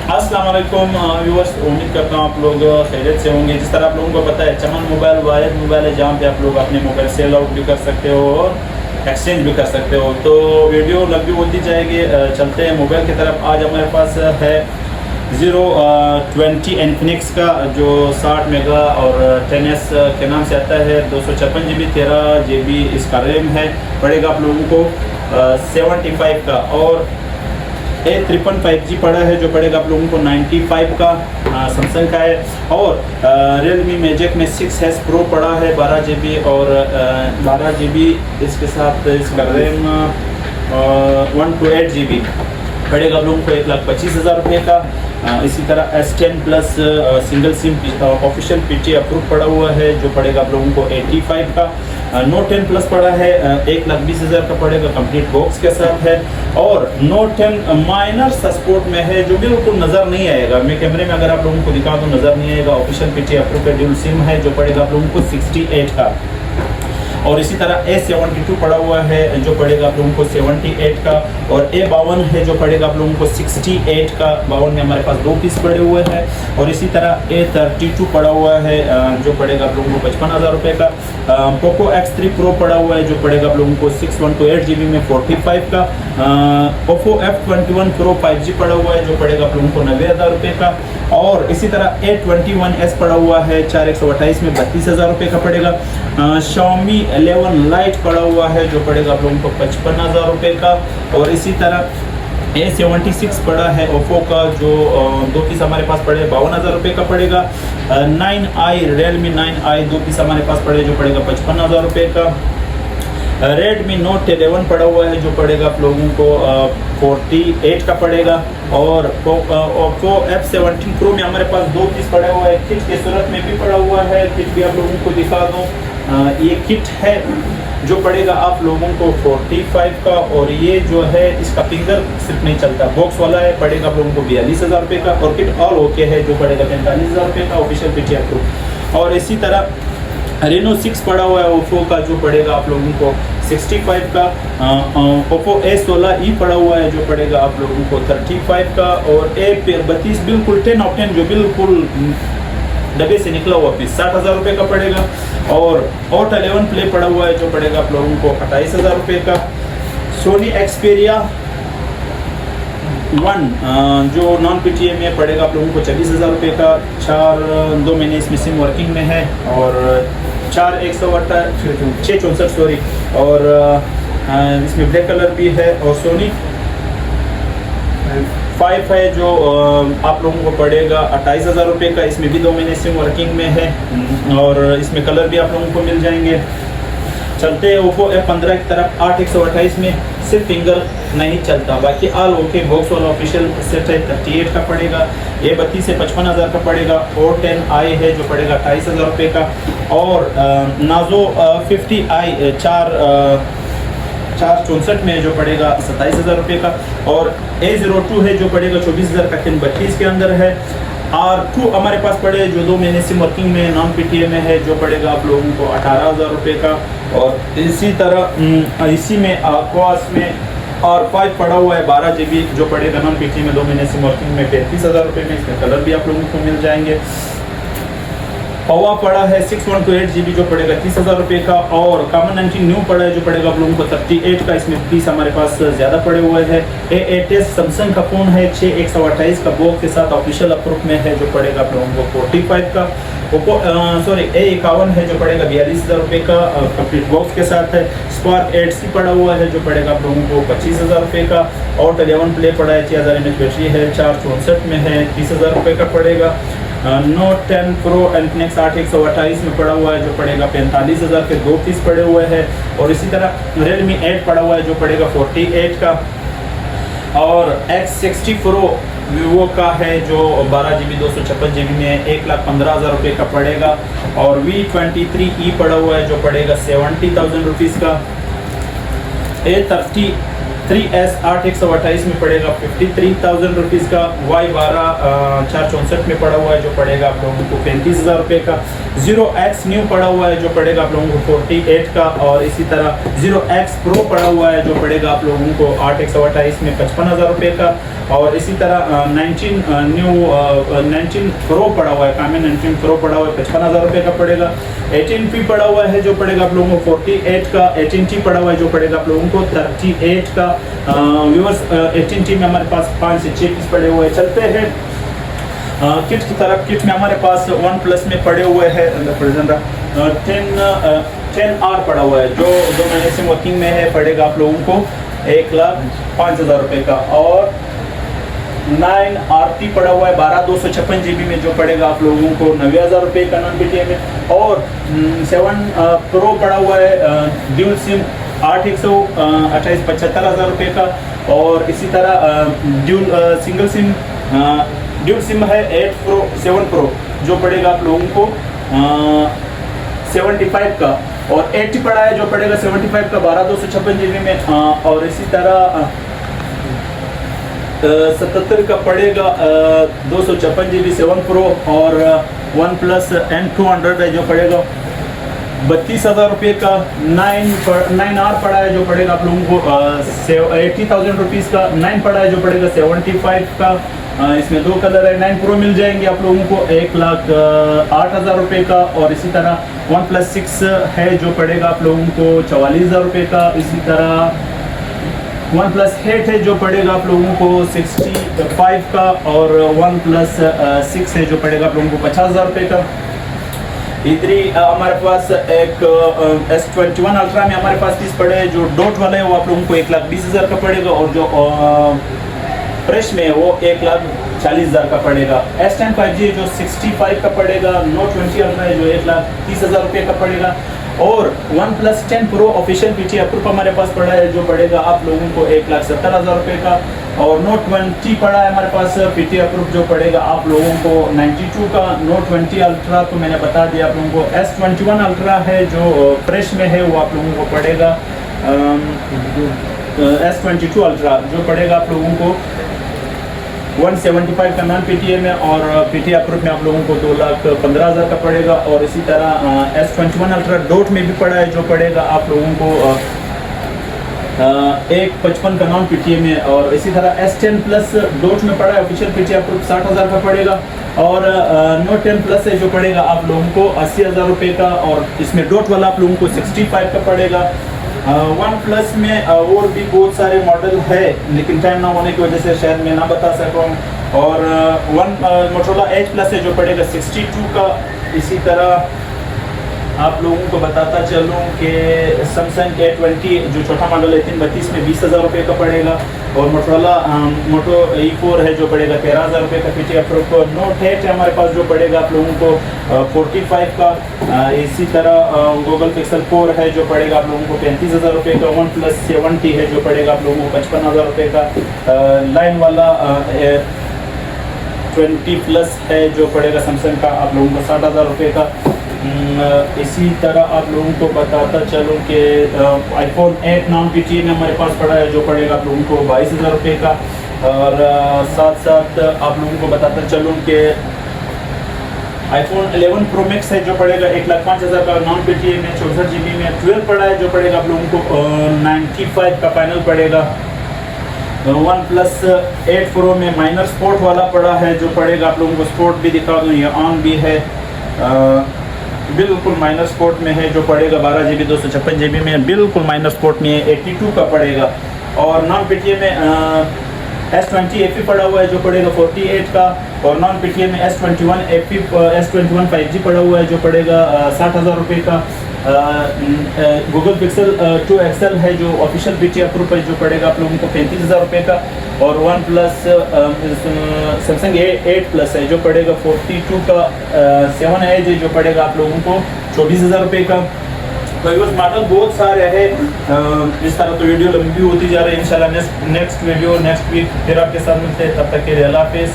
अस्सलाम वालेकुम व्यूअर्स, उम्मीद करता हूँ आप लोग खैरियत से होंगे। जिस तरह आप लोगों को पता है, चमन मोबाइल वायद मोबाइल है जहाँ पे आप लोग अपने मोबाइल सेल आउट भी कर सकते हो और एक्सचेंज भी कर सकते हो। तो वीडियो लंबी होती जाएगी, चलते हैं मोबाइल की तरफ। आज हमारे पास है 020 इन्फिनिक्स का जो 60 मेगा और 10S के नाम से आता है। 256 GB 13 GB इसका रैम है। पड़ेगा आप लोगों को 75 का। और A53 5G पड़ा है जो पड़ेगा आप लोगों को 95 का। सैमसंग का है। और रियलमी मैजिक में 6S प्रो पड़ा है 12 GB और 12 GB इसके साथ इसका रैम 128 GB पड़ेगा आप लोगों को 1,25,000 रुपये का। इसी तरह S10 plus single SIM official PT approve पड़ा हुआ है जो पड़ेगा आप लोगों को 85 का। नोट 10 प्लस पड़ा है 1,20,000 का पड़ेगा, कंप्लीट बॉक्स के साथ है। और नोट 10 माइनर सपोर्ट में है जो बिल्कुल नज़र नहीं आएगा। मैं कैमरे में अगर आप लोगों को दिखा दूँ नज़र नहीं आएगा। ऑफिशियल PT अप्रूव का ड्यूल सिम है जो पड़ेगा आप लोगों को 68 का। और इसी तरह A72 पड़ा हुआ है जो पड़ेगा आप लोगों को 78 का। और A52 है जो पड़ेगा आप लोगों को 68 का। 52 में हमारे पास 2 पीस पड़े हुए हैं। और इसी तरह A32 पड़ा हुआ है जो पड़ेगा आप लोगों को 55,000 रुपये का। पोको X3 Pro पड़ा हुआ है जो पड़ेगा आप लोगों को 6/128 GB में 45 का। Oppo F21 Pro 5G पड़ा हुआ है जो पड़ेगा आप लोगों को 90,000 रुपये का। और इसी तरह A21s पड़ा हुआ है 4128 में 32,000 रुपये का पड़ेगा। Xiaomi 11 Lite पड़ा हुआ है जो पड़ेगा आप लोगों को 55,000 रुपये का। और इसी तरह A76 पड़ा है ओप्पो का जो 2 पीस हमारे पास पड़े 52,000 रुपये का पड़ेगा। 9i Realme 9i 2 पीस हमारे पास पड़े जो पड़ेगा 55,000 रुपये का। Redmi Note 11 पड़ा हुआ है जो पड़ेगा आप लोगों को 48 का पड़ेगा। और Oppo F17 Pro में हमारे पास 2 पीस पड़ा हुआ है, किट की सूरत में भी पड़ा हुआ है। किट भी आप लोगों को दिखा दूँ, ये किट है जो पड़ेगा आप लोगों को 45 का। और ये जो है इसका फिंगर सिर्फ नहीं चलता, बॉक्स वाला है, पड़ेगा आप लोगों को 42,000 रुपये का। और किट ऑल ओके है जो पड़ेगा 45,000 रुपये का, ऑफिशियल PT अप्रूव। और इसी तरह Reno 6 पड़ा हुआ है ओप्पो का जो पड़ेगा आप लोगों को 65 का। Oppo A16e पड़ा हुआ है जो पड़ेगा आप लोगों को 35 का। और A32 बिल्कुल 10 ऑफ 10 जो बिल्कुल डब्बे से निकला हुआ पीस 60,000 रुपये का पड़ेगा। और Hot 11 Play पड़ा हुआ है जो पड़ेगा आप लोगों को 28,000 रुपये का। Sony Xperia 1 जो नॉन PTA में पड़ेगा आप लोगों को 24,000 रुपये का। 2 महीने इसमें सिम वर्किंग में है। और 664 सॉरी। और इसमें ब्लैक कलर भी है। और Sony 5 है जो आप लोगों को पड़ेगा 28,000 रुपये का। इसमें भी 2 महीने सिम वर्किंग में है। और इसमें कलर भी आप लोगों को मिल जाएंगे। चलते हैं Oppo F15 की तरफ। 8128 में सिर्फ फिंगर नहीं चलता, बाकी ऑल ओके। बॉक्स वाला ऑफिशियल सेट है 38 का पड़ेगा। A32 से 55,000 का पड़ेगा। और 10i है जो पड़ेगा 28,000 रुपये का। और Nazo 50i 464 में जो पड़ेगा 27,000 रुपये का। और A02 है जो पड़ेगा 24,000 का, 32 के अंदर है। R2 हमारे पास पड़े जो 2 महीने सिम वर्किंग में नॉन PTA में है जो पड़ेगा आप लोगों को 18,000 रुपये का। और इसी तरह इसी में Aquos में R5 पड़ा हुआ है 12 GB जो पड़ेगा नॉन PTA में 2 महीने सिम वर्किंग में 35,000 रुपये में। इसमें कलर भी आप लोगों को मिल जाएंगे। पवा पड़ा है 6/128 GB जो पड़ेगा 30,000 रुपये का। और कॉमन 19 न्यू पड़ा है जो पड़ेगा आप लोगों को 38 का। इसमें पीस हमारे पास ज़्यादा पड़े हुए हैं। A8s सैमसंग का फ़ोन है 6128 का, बॉक्स के साथ ऑफिशियल अप्रूव में है जो पड़ेगा आप लोगों को 45 का। A51 है जो पड़ेगा 42,000 रुपये का, कंप्लीट बॉक्स के साथ है। Spark 8C पड़ा हुआ है जो पड़ेगा आप लोगों को 25,000 रुपये का। Hot 11 Play पड़ा है 6000 mAh बैटरी है, 464 में है, 30,000 रुपये का पड़ेगा। Note 10 Pro Infinix 8128 में पड़ा हुआ है जो पड़ेगा 45,000 के। 2 पीस पड़े हुए हैं। और इसी तरह Realme 8 पड़ा हुआ है जो पड़ेगा 48 का। और X60 Pro Vivo का है जो 12 GB 256 GB में 1,15,000 रुपये का पड़ेगा। और V23e पड़ा हुआ है जो पड़ेगा 70,000 रुपीज़ का। A30 3S 8/128 में पड़ेगा 53,000 रुपीज़ का। Y12 464 में पड़ा हुआ है जो पड़ेगा आप लोगों को 35,000 रुपये का। 0X न्यू पड़ा हुआ है जो पड़ेगा आप लोगों को 48 का। और इसी तरह 0X प्रो पड़ा हुआ है जो पड़ेगा आप लोगों को 8/128 में 55,000 रुपये का। और इसी तरह 19 प्रो पड़ा हुआ है, कामे 19 प्रो पड़ा हुआ है 55,000 रुपये का पड़ेगा। 18P पड़ा हुआ है जो पड़ेगा आप लोगों को 48 का। 18T पड़ा हुआ है जो पड़ेगा आप लोगों को 38 का। व्यूअर्स 18T में हमारे पास 5 से 6 पीस पड़े हुए चलते हैं किट की तरफ। किट में हमारे पास OnePlus में पड़े हुए हैं 10R पड़ा हुआ है जो 2 महीने से वर्किंग में है, पड़ेगा आप लोगों को 1,05,000 रुपये का। और 9RT पड़ा हुआ है 12/256 GB में जो पड़ेगा आप लोगों को 90,000 रुपये का नॉन PTM में। और 7 प्रो पड़ा हुआ है ड्यूल सिम 8/128 75,000 रुपये का। और इसी तरह सिंगल सिम ड्यूल सिम है 7 प्रो जो पड़ेगा आप लोगों को 75 का। और 80 पड़ा है जो पड़ेगा 75 का 12/256 GB में। और इसी तरह 77 का पड़ेगा 256 GB 7 प्रो। और OnePlus N200 है जो पड़ेगा 32,000 रुपये का। 9R पड़ा है जो पड़ेगा आप लोगों को 80,000 रुपीज़ का। 9 पड़ा है जो पड़ेगा 75 का। इसमें 2 कलर है। 9 प्रो मिल जाएंगे आप लोगों को 1,08,000 रुपये का। और इसी तरह OnePlus 6 है जो पड़ेगा आप लोगों को 44,000 रुपये का। इसी तरह OnePlus 8 है जो पड़ेगा आप लोगों को 65 का। और OnePlus 6 है जो पड़ेगा आप लोगों को 50,000 रुपये का। इधर हमारे पास एक S21 अल्ट्रा में हमारे पास पीस पड़े हैं जो डॉट वाला है वो आप लोगों को 1,20,000 का पड़ेगा। और जो फ्रेश में है वो 1,40,000 का पड़ेगा। S10 5G जो 65 का पड़ेगा। Note 20 अल्ट्रा है जो 1,30,000 रुपये का पड़ेगा। और OnePlus 10 Pro official PTI approve हमारे पास पड़ा है जो पड़ेगा आप लोगों को 1,70,000 रुपये का। और Note 20 पड़ा है हमारे पास PTI अप्रूव जो पड़ेगा आप लोगों को 92 का। Note 20 अल्ट्रा तो मैंने बता दिया आप लोगों को। S21 अल्ट्रा है जो फ्रेश में है वो आप लोगों को पड़ेगा S22 अल्ट्रा जो पड़ेगा आप लोगों को 175 का नॉन PTI में। और PTI अप्रूव में आप लोगों को 2,15,000 का पड़ेगा। और इसी तरह S21 अल्ट्रा डॉट में भी पड़ा है जो पड़ेगा आप लोगों को 1,55 का नॉन PTI में। और इसी तरह S10 प्लस डॉट में पड़ा है ऑफिशियल PTI अप्रूव 60,000 का पड़ेगा। और Note 10 प्लस है जो पड़ेगा आप लोगों को 80,000 रुपये का। और इसमें डॉट वाला आप लोगों को 65 का पड़ेगा। OnePlus में और भी बहुत सारे मॉडल है लेकिन टाइम ना होने की वजह से शायद मैं ना बता सकता हूँ। और Motorola Edge Plus है जो पड़ेगा 62 का। इसी तरह आप लोगों को बताता चलूँ कि Samsung A20 जो छोटा मॉडल है 332 में 20,000 रुपये का पड़ेगा। और Motorola Moto E4 है जो पड़ेगा 13,000 रुपये का PTI अप्रूव। Note 8 है हमारे पास जो पड़ेगा आप लोगों को 45 का। इसी तरह Google Pixel 4 है जो पड़ेगा आप लोगों को 35,000 रुपये का। OnePlus 70 है जो पड़ेगा आप लोगों को 55,000 रुपये का। लाइन वाला 20 प्लस है जो पड़ेगा Samsung का आप लोगों को 60,000 रुपये का। इसी तरह आप लोगों को बताता चलूँ कि iPhone 8 नॉन PTI में हमारे पास पड़ा है जो पड़ेगा आप लोगों को 22,000 रुपये का। और साथ साथ आप लोगों को बताता चलूँ कि iPhone 11 Pro Max है जो पड़ेगा 1,05,000 का नॉन PTI में 64 GB में। 12 पड़ा है जो पड़ेगा आप लोगों को 95 का फाइनल पड़ेगा। OnePlus 8 Pro में माइनर स्पोर्ट वाला पड़ा है जो पड़ेगा आप लोगों को स्पोर्ट भी दिखा दूँ, ये ऑन भी है बिल्कुल माइनर स्पोर्ट में है जो पड़ेगा 12 GB 256 GB में। बिल्कुल माइनर स्पोर्ट में 82 का पड़ेगा। और नॉन PTI में S20 FE पड़ा हुआ है जो पड़ेगा 48 का। और नॉन PTI में S21 FE S21 5G पड़ा हुआ है जो पड़ेगा 60,000 रुपये का। Google Pixel 2 XL है जो ऑफिशियल PTI अप्रूव है जो पड़ेगा आप लोगों को 35,000 रुपये का। और OnePlus Samsung A8 Plus है जो पड़ेगा 42 का। 7 Edge है जो पड़ेगा आप लोगों को 24,000 रुपये का। तो मॉडल बहुत सारे हैं। इस तरह तो वीडियो लंबी होती जा रही है। इंशाल्लाह नेक्स्ट वीडियो नेक्स्ट वीक फिर आपके साथ मिलते हैं। तब तक के लिए अल्लाह हाफिज़।